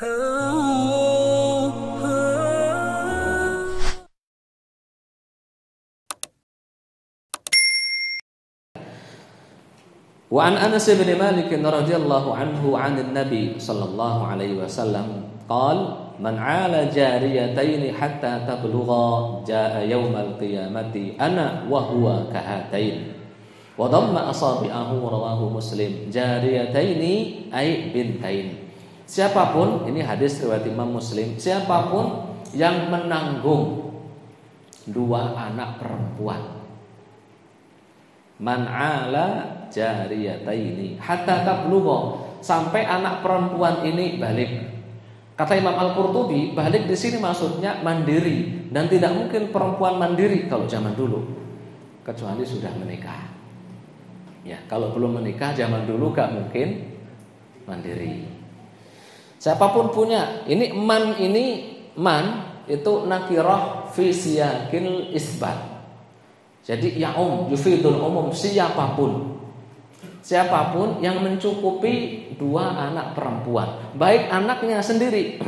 Wa an Anas bin Malik radhiyallahu anhu 'anil Nabi sallallahu alaihi wasallam qala man 'ala jariyataini hatta tablugha jaa yaumal qiyamati ana wa huwa kahatain wa dhamma asabi'ahu rawahu Muslim. Jariyataini ay bintain. Siapapun, ini hadis riwayat Imam Muslim, siapapun yang menanggung dua anak perempuan, man 'ala jariyataini hatta tablugha, sampai anak perempuan ini balik. Kata Imam Al-Qurtubi, balik di sini maksudnya mandiri, dan tidak mungkin perempuan mandiri kalau zaman dulu kecuali sudah menikah. Ya, kalau belum menikah zaman dulu gak mungkin mandiri. Siapapun punya, ini man itu nakirah fi siyaqil isbat. Jadi yufidul umum, siapapun yang mencukupi dua anak perempuan, baik anaknya sendiri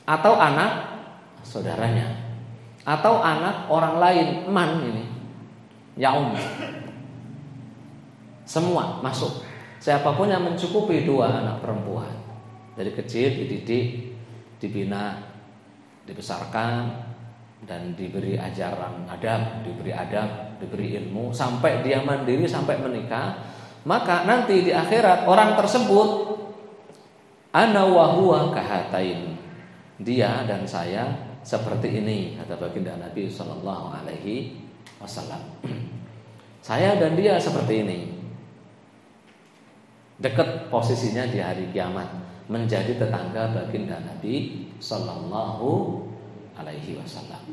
atau anak saudaranya atau anak orang lain, man ini semua masuk. Siapapun yang mencukupi dua anak perempuan, dari kecil dididik, dibina, dibesarkan, dan diberi ajaran adab, diberi ilmu sampai dia mandiri, sampai menikah, maka nanti di akhirat orang tersebut ana wa huwa kahatain, dia dan saya seperti ini, kata baginda Nabi sallallahu alaihi wasallam. Saya dan dia seperti ini. Dekat posisinya di hari kiamat, menjadi tetangga baginda Nabi sallallahu alaihi wasallam.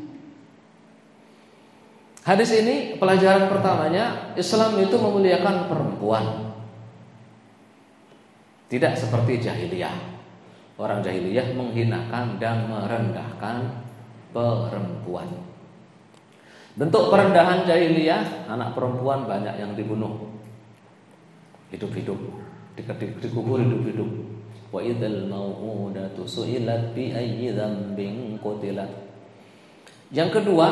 Hadis ini pelajaran pertamanya, Islam itu memuliakan perempuan. Tidak seperti jahiliyah. Orang jahiliyah menghinakan dan merendahkan perempuan. Bentuk perendahan jahiliyah, anak perempuan banyak yang dibunuh hidup-hidup, dikubur hidup-hidup. Wa idzal mau'udatu su'ilat bi ayyi dzambin qutilat. Yang kedua,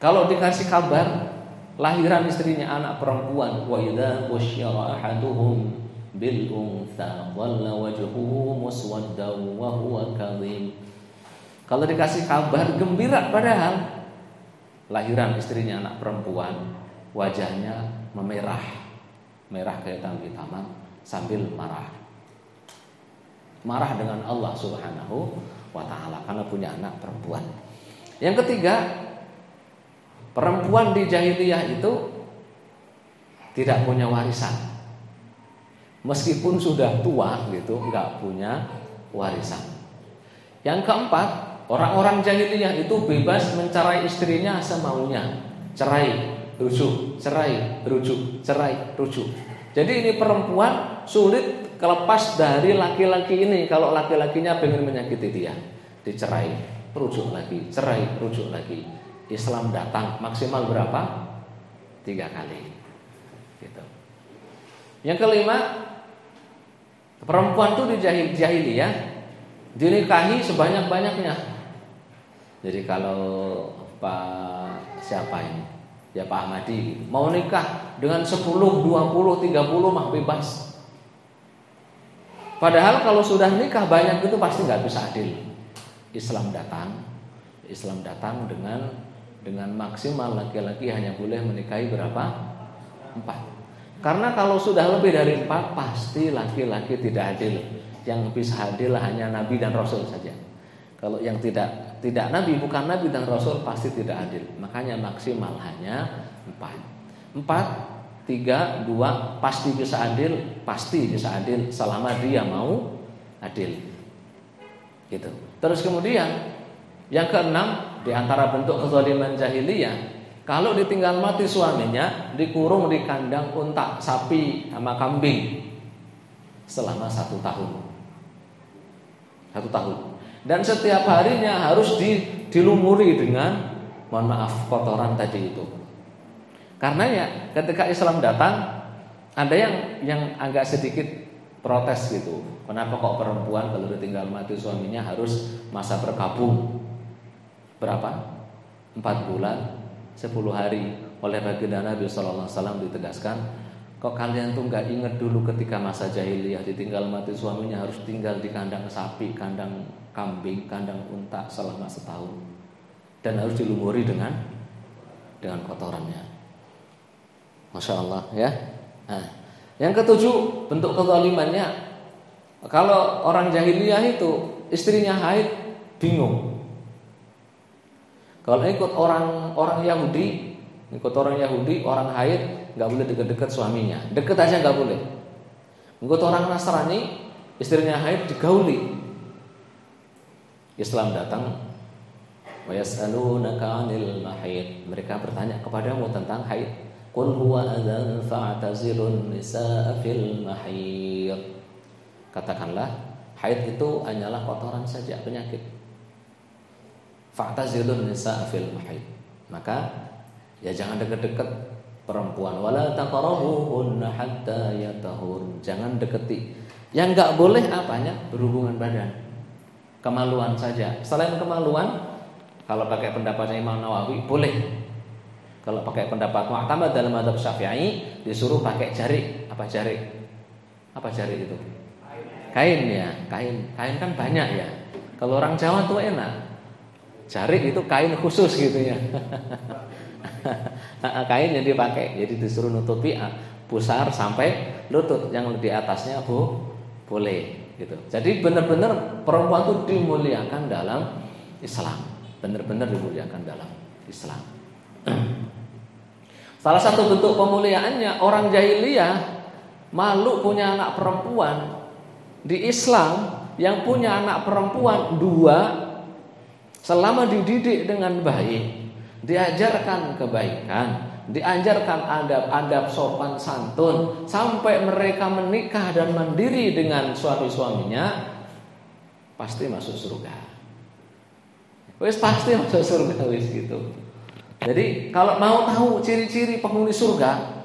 kalau dikasih kabar lahiran istrinya anak perempuan, wa idza busyira ahaduhum bil untha dhalla wajhuhu muswaddan wa huwa kadhim. Kalau dikasih kabar gembira, padahal lahiran istrinya anak perempuan, wajahnya memerah, merah kehitam-hitaman sambil marah. Marah dengan Allah Subhanahu wa ta'ala karena punya anak perempuan. Yang ketiga, perempuan di jahiliyah itu tidak punya warisan. Meskipun sudah tua gitu, enggak punya warisan. Yang keempat, orang-orang jahiliyah itu bebas mencerai istrinya semaunya. Cerai, rujuk, cerai, rujuk, cerai, rujuk. Jadi ini perempuan sulit kelepas dari laki-laki ini. Kalau laki-lakinya pengen menyakiti dia, dicerai, rujuk lagi, cerai, rujuk lagi. Islam datang maksimal berapa? 3 kali. Gitu. Yang kelima, perempuan itu di jahiliyah dinikahi sebanyak-banyaknya. Jadi kalau Pak siapa ini? Ya Pak Ahmadi mau nikah dengan 10, 20, 30 mah bebas. Padahal kalau sudah nikah banyak itu pasti nggak bisa adil. Islam datang dengan maksimal laki-laki hanya boleh menikahi berapa? 4. Karena kalau sudah lebih dari 4 pasti laki-laki tidak adil. Yang bisa adil hanya Nabi dan Rasul saja. Kalau yang tidak Nabi, bukan Nabi dan Rasul pasti tidak adil. Makanya maksimal hanya 4. 3, 2 pasti bisa adil selama dia mau adil. Gitu. Terus kemudian yang keenam, di antara bentuk kezaliman jahiliyah, kalau ditinggal mati suaminya, dikurung di kandang unta, sapi sama kambing selama 1 tahun. 1 tahun. Dan setiap harinya harus dilumuri dengan, mohon maaf, kotoran tadi itu. Karena ya ketika Islam datang, ada yang agak sedikit protes gitu. Kenapa kok perempuan kalau ditinggal mati suaminya harus masa berkabung berapa? 4 bulan 10 hari. Oleh baginda Nabi sallallahu alaihi wasallam ditegaskan, kok kalian tuh nggak ingat dulu ketika masa jahiliyah ditinggal mati suaminya harus tinggal di kandang sapi, kandang kambing, kandang unta selama setahun dan harus dilumuri dengan kotorannya. Masya Allah ya. Nah, yang ketujuh bentuk kezalimannya, kalau orang jahiliyah itu istrinya haid bingung. Kalau ikut orang Yahudi, orang haid nggak boleh deket-deket suaminya, deket aja nggak boleh. Ikut orang Nasrani, istrinya haid digauli. Islam datang, wa yas'alunaka 'anil mahid. Mereka bertanya kepadamu tentang haid. Qul huwa adzan fa'tazilun nisaa fil mahid. Katakanlah, haid itu hanyalah kotoran saja, penyakit. Fa'tazilun nisaa fil mahid. Maka ya jangan dekat-dekat perempuan. Wala taqrabuhunna hatta yatahur. Jangan deketi. Yang enggak boleh apanya? Berhubungan badan. Kemaluan saja. Selain kemaluan, kalau pakai pendapatnya Imam Nawawi boleh. Kalau pakai pendapat Mu'tamad dalam mazhab Syafi'i disuruh pakai jari. Apa jari? Apa jari itu? Kain ya, kain. Kain kan banyak ya. Kalau orang Jawa tuh enak. Jari itu kain khusus gitu ya. Kain yang dipakai, jadi disuruh nutupi pusar sampai lutut, yang di atasnya boleh gitu. Jadi benar-benar perempuan itu dimuliakan dalam Islam, benar-benar dimuliakan dalam Islam. Salah satu bentuk pemuliaannya, orang jahiliyah malu punya anak perempuan. Di Islam yang punya anak perempuan 2, selama dididik dengan baik, diajarkan kebaikan, diajarkan adab-adab sopan santun, sampai mereka menikah dan mandiri dengan suami-suaminya, pasti masuk surga. Wis pasti masuk surga wis gitu. Jadi kalau mau tahu ciri-ciri penghuni surga,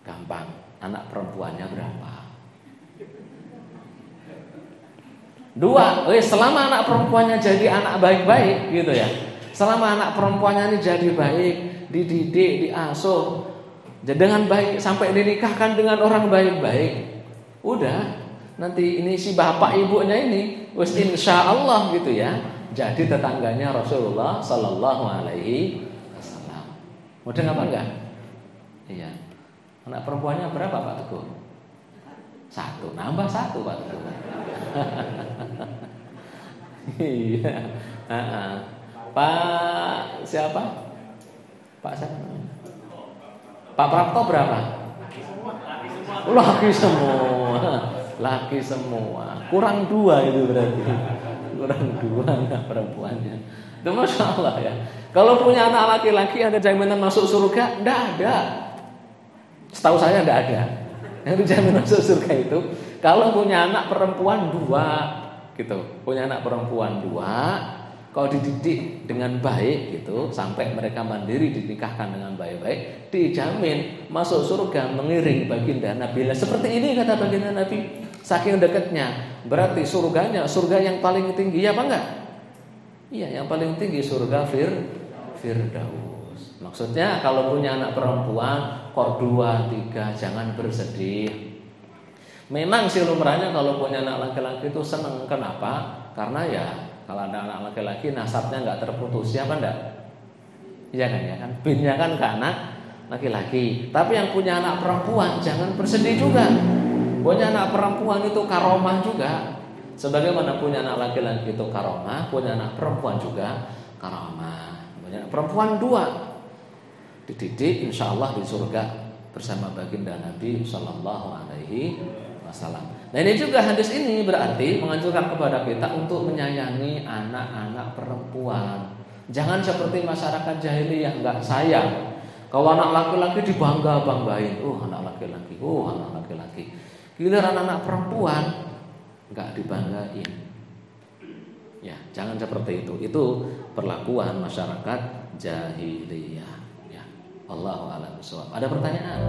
gampang, anak perempuannya berapa? 2, selama anak perempuannya jadi anak baik-baik gitu ya. Selama anak perempuannya ini jadi baik, dididik, diasuh dengan baik sampai dinikahkan dengan orang baik-baik, udah nanti ini si bapak ibunya ini wis insyaallah gitu ya, jadi tetangganya Rasulullah sallallahu alaihi wasallam. Mudah apa enggak? Iya. Anak perempuannya berapa Pak Teguh? 1, nambah 1 Pak Teguh. Iya. Pak siapa? Pak siapa? Pak Prapto berapa? Laki semua. Laki semua. Kurang 2 itu berarti. Kurang 2 anak perempuannya. Itu Masya Allah ya. Kalau punya anak laki-laki ada jaminan masuk surga? Tidak ada. Setahu saya tidak ada. Yang dijamin masuk surga itu kalau punya anak perempuan 2 gitu. Punya anak perempuan 2, kalau dididik dengan baik gitu, sampai mereka mandiri dinikahkan dengan baik-baik, dijamin masuk surga mengiring baginda Nabi. Seperti ini kata baginda Nabi, saking dekatnya. Berarti surganya surga yang paling tinggi ya apa enggak? Iya, yang paling tinggi surga Firdaus. Maksudnya kalau punya anak perempuan kor 2, 3 jangan bersedih. Memang sih lumrahnya kalau punya anak laki-laki itu senang. Kenapa? Karena ya kalau ada anak laki-laki nasabnya nggak terputus, siapa enggak? Iya kan ya kan, binnya kan ke anak laki-laki. Tapi yang punya anak perempuan jangan bersedih juga. Punya anak perempuan itu karomah juga. Sebagaimana punya anak laki-laki itu karomah, punya anak perempuan juga karomah. Punya anak perempuan 2, dididik insya Allah di surga bersama baginda Nabi Sallallahu Alaihi Wasallam. Nah ini juga hadis ini berarti menganjurkan kepada kita untuk menyayangi anak-anak perempuan. Jangan seperti masyarakat jahiliyah nggak sayang. Kalau anak laki-laki dibangga-banggain, anak laki-laki, anak laki-laki. Giliran anak perempuan nggak dibanggain. Ya, jangan seperti itu. Itu perlakuan masyarakat jahiliyah. Ya, Allahu a'lam bishawab. Ada pertanyaan?